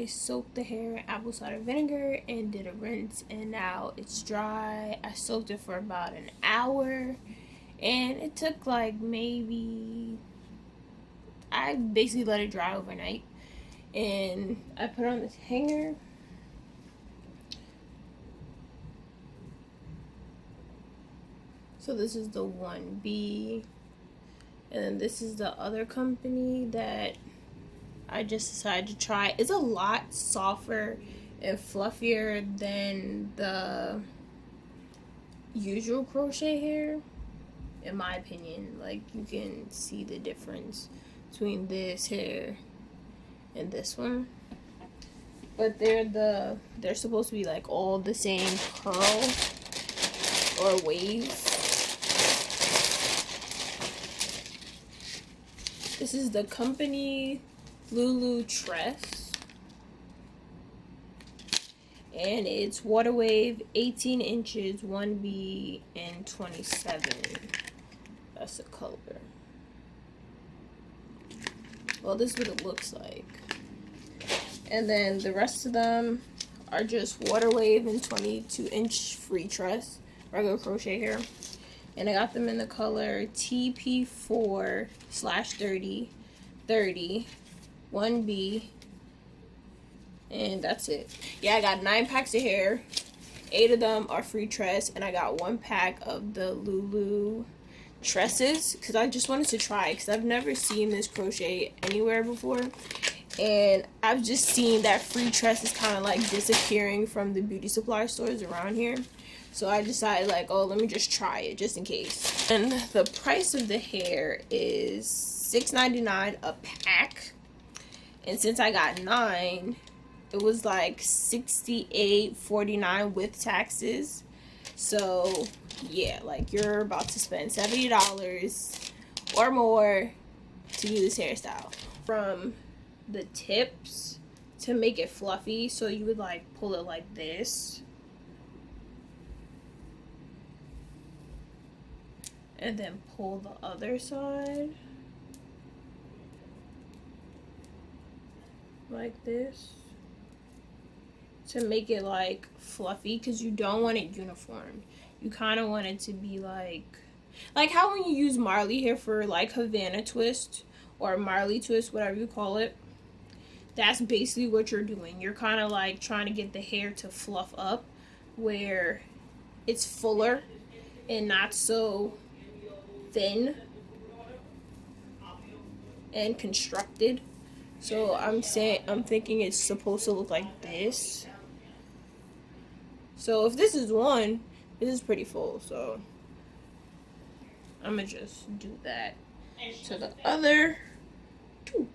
soaked the hair in apple cider vinegar and did a rinse, and now it's dry. I soaked it for about an hour, and it took like maybe, I basically let it dry overnight, and I put on this hanger. So this is the 1B, and then this is the other company that I just decided to try. It's a lot softer and fluffier than the usual crochet hair, in my opinion. Like, you can see the difference between this hair and this one. But they're supposed to be like all the same curl or wave. This is the company Lulu Tress, and it's water wave, 18 inches, 1B, and 27. That's the color. Well, this is what it looks like. And then the rest of them are just water wave and 22-inch free tress, regular crochet hair. And I got them in the color TP4/30, 30, 1B, and that's it. Yeah, I got 9 packs of hair. 8 of them are free tress, and I got 1 pack of the Lulu tresses because I just wanted to try, because I've never seen this crochet anywhere before, and I've just seen that free tress is kind of like disappearing from the beauty supply stores around here. So I decided, like, oh, let me just try it just in case. And the price of the hair is $6.99 a pack. And since I got 9, it was like $68.49 with taxes. So yeah, like, you're about to spend $70 or more to do this hairstyle. From the tips to make it fluffy, so you would like pull it like this, and then pull the other side like this to make it like fluffy, because you don't want it uniform. You kind of want it to be like how when you use Marley hair for like Havana twist or Marley twist, whatever you call it. That's basically what you're doing. You're kind of like trying to get the hair to fluff up where it's fuller and not so thin and constructed. So I'm thinking it's supposed to look like this. So if this is one, this is pretty full, so I'm gonna just do that to the other two.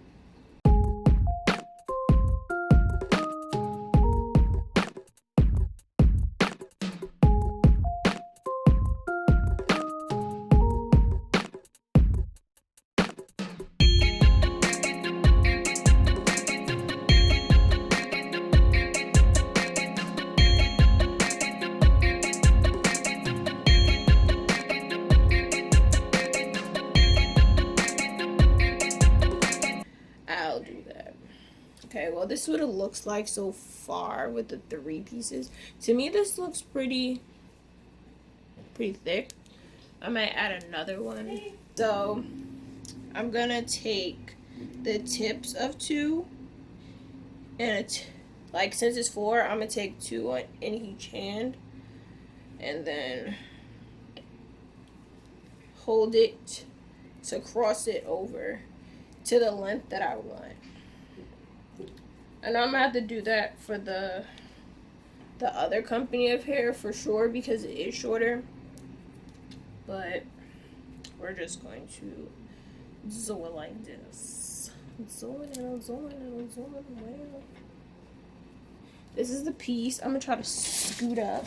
Okay, well, this is what it looks like so far with the 3 pieces. To me, this looks pretty thick. I might add another one. So I'm gonna take the tips of 2, and like, since it's 4, I'm gonna take 2 in each hand, and then hold it to cross it over to the length that I want. And I'm gonna have to do that for the other company of hair for sure, because it is shorter. But we're just going to zoom it like this. Zoom it out, zoom it out, zoom it out. This is the piece. I'm gonna try to scoot up.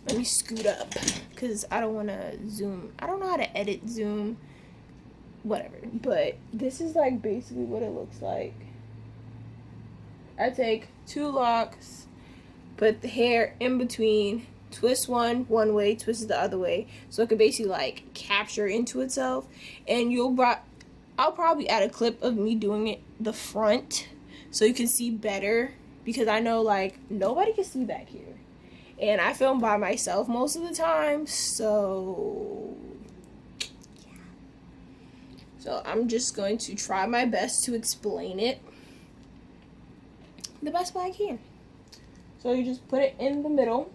Let me scoot up, because I don't want to zoom. I don't know how to edit zoom. Whatever, but this is like basically what it looks like. I take 2 locks, put the hair in between, twist one way, twist it the other way, so it can basically like capture into itself, and you'll I'll probably add a clip of me doing it the front so you can see better, because I know like nobody can see back here. And I film by myself most of the time, so yeah. So I'm just going to try my best to explain it the best way I can. So you just put it in the middle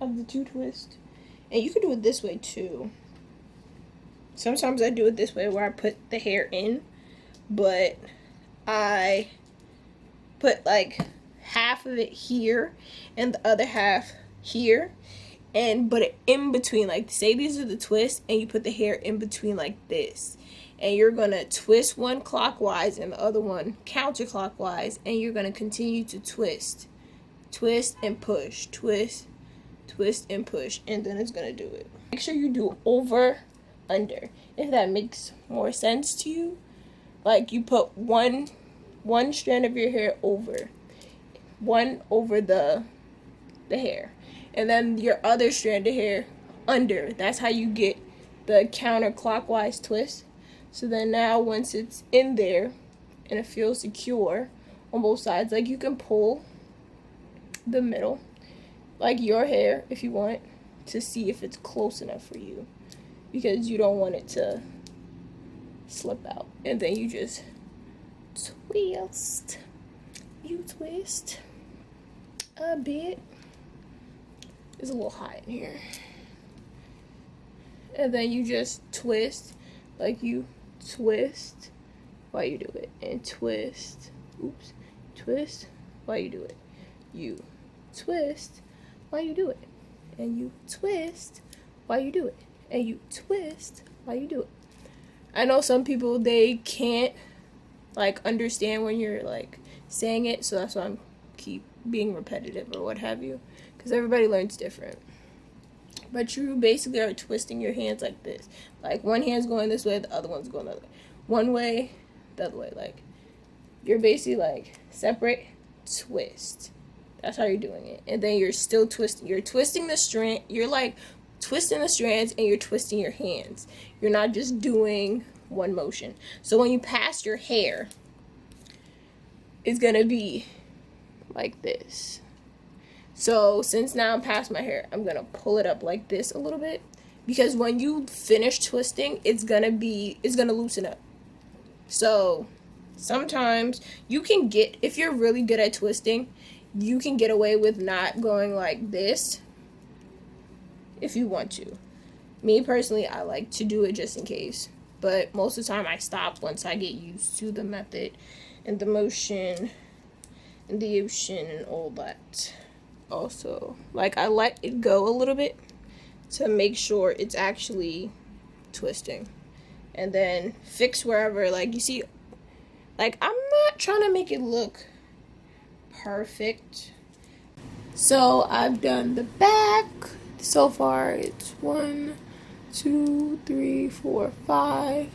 of the two twists. And you can do it this way too. Sometimes I do it this way where I put the hair in, but I put like half of it here and the other half here, and put it in between. Like, say these are the twists, and you put the hair in between like this, and you're gonna twist one clockwise and the other one counterclockwise, and you're gonna continue to twist and push, twist and push, and then it's gonna do it. Make sure you do over under, if that makes more sense to you. Like, you put one strand of your hair over the hair, and then your other strand of hair under. That's how you get the counterclockwise twist. So then now once it's in there and it feels secure on both sides, like, you can pull the middle, like your hair, if you want to see if it's close enough for you, because you don't want it to slip out. And then you just twist. You twist a bit. It's a little hot in here. And then you just twist, like you twist while you do it, and twist. Oops. Twist while you do it. You twist while you do it, and you twist while you do it, and you twist while you do it. I know some people, they can't like understand when you're like saying it, so that's why I'm keep being repetitive or what have you, because everybody learns different. But you basically are twisting your hands like this. Like, one hand's going this way, the other one's going the other way. One way, the other way. Like, you're basically like separate, twist. That's how you're doing it. And then you're still twisting. You're twisting the strand. You're like twisting the strands, and you're twisting your hands. You're not just doing one motion. So when you pass your hair, it's gonna be like this. So since now I'm past my hair, I'm gonna pull it up like this a little bit, because when you finish twisting, it's gonna loosen up. So sometimes you can get, if you're really good at twisting, you can get away with not going like this if you want to. Me personally, I like to do it just in case, but most of the time I stop once I get used to the method and the motion and the ocean and all that. Also, like, I let it go a little bit to make sure it's actually twisting, and then fix wherever, like, you see, like, I'm not trying to make it look perfect. So I've done the back. So far it's 1, 2, 3, 4, 5,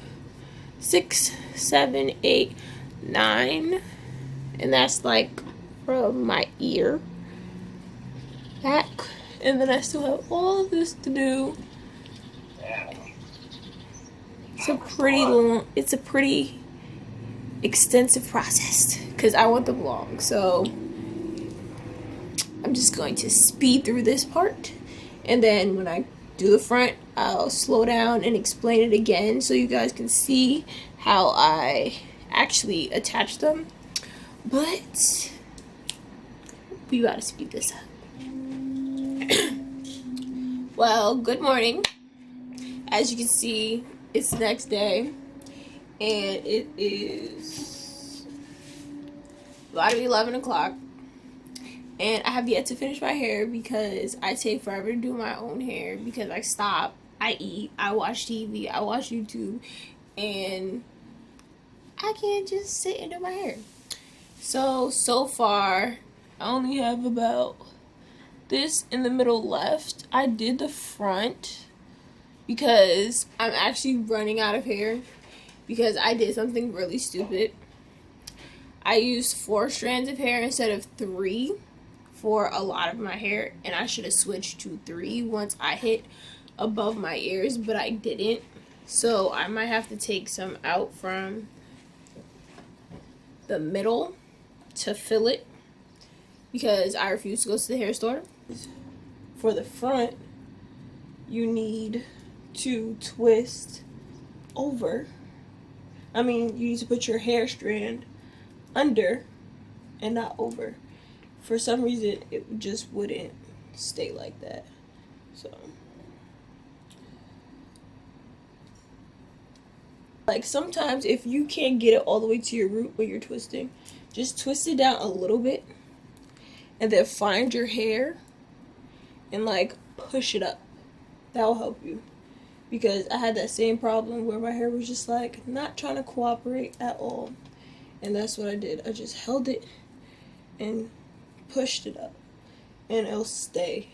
6, 7, 8, 9, and that's like from my ear back, and then I still have all of this to do. It's a pretty extensive process because I want them long, so I'm just going to speed through this part, and then when I do the front, I'll slow down and explain it again so you guys can see how I actually attach them. But we gotta speed this up. Well, good morning. As you can see, it's the next day, and it is about to be 11 o'clock, and I have yet to finish my hair because I take forever to do my own hair, because I stop, I eat, I watch TV, I watch YouTube, and I can't just sit and do my hair. So far, I only have about this in the middle left. I did the front because I'm actually running out of hair, because I did something really stupid. I used 4 strands of hair instead of 3 for a lot of my hair, and I should have switched to 3 once I hit above my ears, but I didn't. So I might have to take some out from the middle to fill it because I refuse to go to the hair store. For the front, you need to twist over. I mean, you need to put your hair strand under and not over. For some reason, it just wouldn't stay like that. So, like sometimes if you can't get it all the way to your root when you're twisting, just twist it down a little bit and then find your hair and like push it up. That'll help you. Because I had that same problem where my hair was just like not trying to cooperate at all. And that's what I did. I just held it and pushed it up and it'll stay.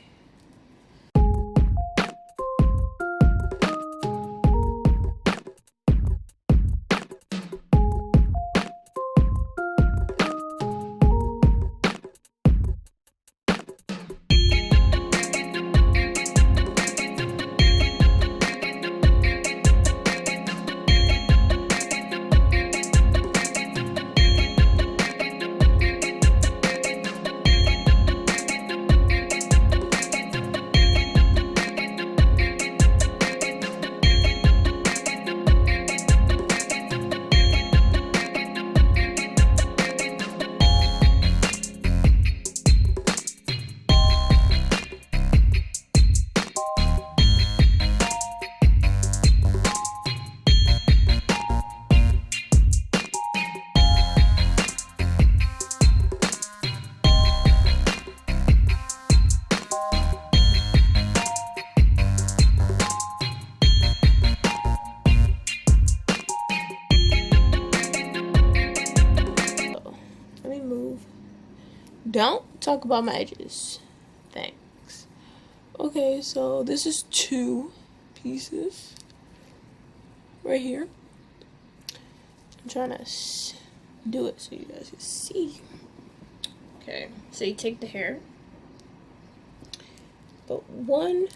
Don't talk about my edges. Thanks. Okay, so this is 2 pieces right here. I'm trying to do it so you guys can see. Okay, so you take the hair, but one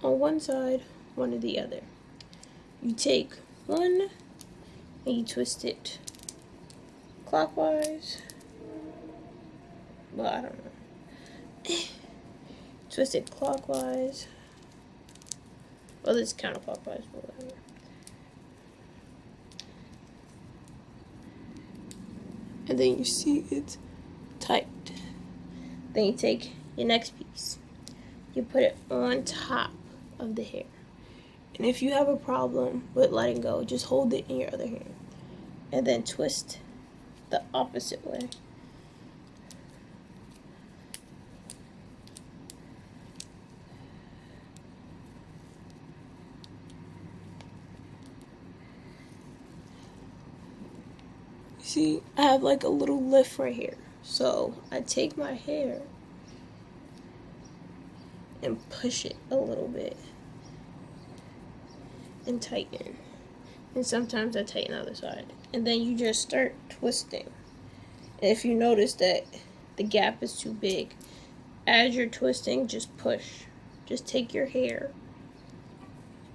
on one side, one on the other. You take one and you twist it clockwise. Well, I don't know. Twist it clockwise. Well, this is counterclockwise, but whatever. And then you see it's tight. Then you take your next piece. You put it on top of the hair. And if you have a problem with letting go, just hold it in your other hand. And then twist the opposite way. See, I have like a little lift right here. So I take my hair and push it a little bit and tighten. And sometimes I tighten the other side. And then you just start twisting. And if you notice that the gap is too big, as you're twisting, just push. Just take your hair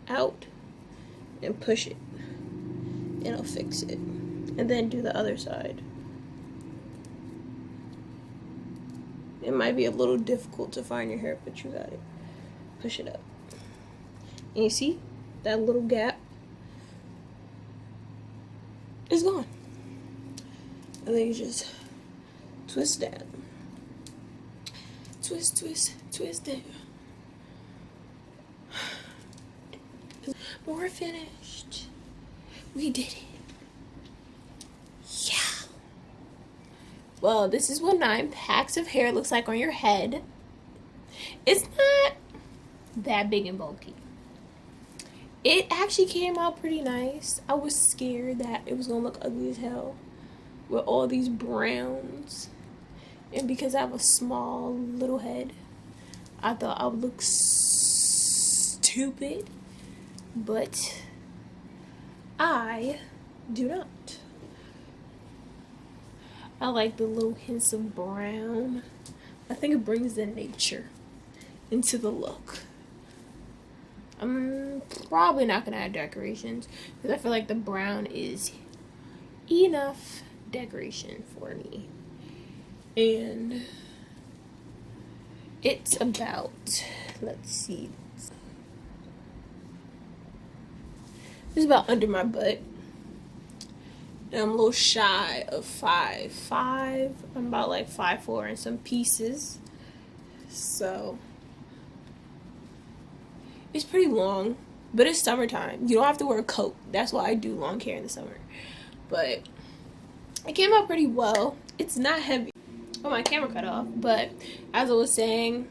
out and push it. And it'll fix it. And then do the other side. It might be a little difficult to find your hair, but you got it. Push it up. And you see that little gap is gone. And then you just twist down. Twist, twist, twist down. But we're finished. We did it. Well, this is what 9 packs of hair looks like on your head. It's not that big and bulky. It actually came out pretty nice. I was scared that it was going to look ugly as hell with all these browns. And because I have a small little head, I thought I would look stupid. But I do not. I like the little hints of brown. I think it brings the nature into the look. I'm probably not gonna add decorations because I feel like the brown is enough decoration for me. And it's about, let's see, it's about under my butt. And I'm a little shy of 5'5". I'm about like 5'4" in some pieces. So it's pretty long, but it's summertime. You don't have to wear a coat. That's why I do long hair in the summer. But it came out pretty well. It's not heavy. Oh, my camera cut off. But as I was saying,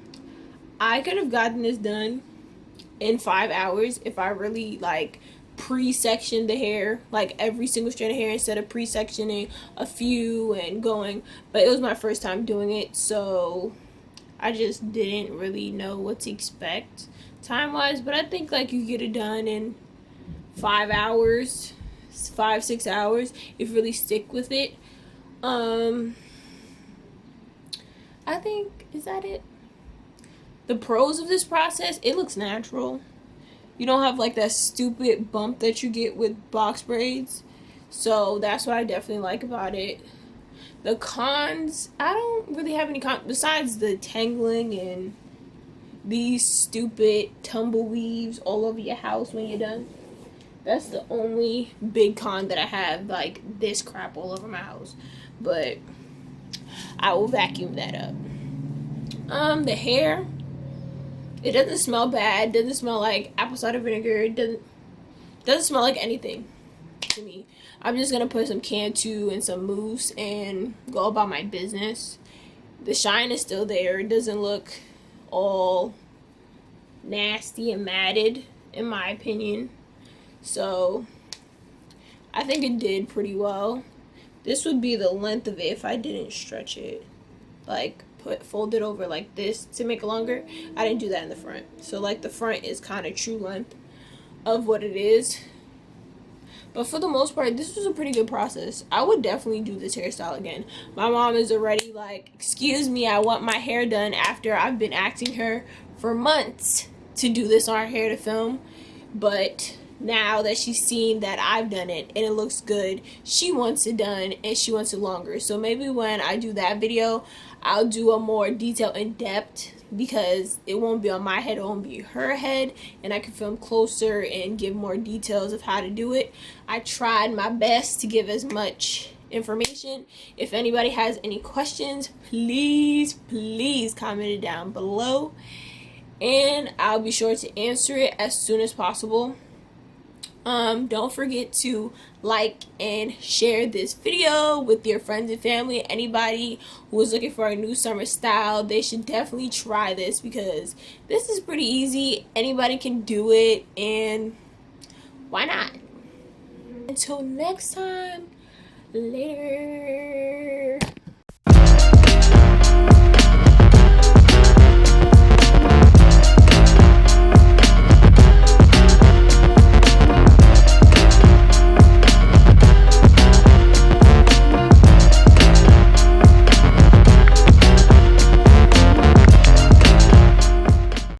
I could have gotten this done in 5 hours if I really like pre-sectioned the hair, like every single strand of hair, instead of pre-sectioning a few and going. But it was my first time doing it, so I just didn't really know what to expect time-wise. But I think like you get it done in 5 hours, 5-6 hours if you really stick with it. I think, is that it? The pros of this process, it looks natural. You don't have like that stupid bump that you get with box braids. So that's what I definitely like about it. The cons, I don't really have any cons besides the tangling and these stupid tumbleweaves all over your house when you're done. That's the only big con that I have, like this crap all over my house. But I will vacuum that up. The hair, it doesn't smell bad. Doesn't smell like apple cider vinegar. It doesn't smell like anything to me. I'm just gonna put some Cantu and some mousse and go about my business. The shine is still there. It doesn't look all nasty and matted, in my opinion. So I think it did pretty well. This would be the length of it if I didn't stretch it, like fold it over like this to make it longer. I didn't do that in the front, so like the front is kind of true length of what it is. But for the most part, this was a pretty good process. I would definitely do this hairstyle again. My mom is already like, excuse me, I want my hair done, after I've been asking her for months to do this on her hair to film. But now that she's seen that I've done it and it looks good, she wants it done and she wants it longer. So maybe when I do that video, I'll do a more detailed, in-depth, because it won't be on my head, it won't be her head, and I can film closer and give more details of how to do it. I tried my best to give as much information. If anybody has any questions, please comment it down below, and I'll be sure to answer it as soon as possible. Don't forget to like and share this video with your friends and family. Anybody who is looking for a new summer style, they should definitely try this because this is pretty easy. Anybody can do it, and why not? Until next time, later.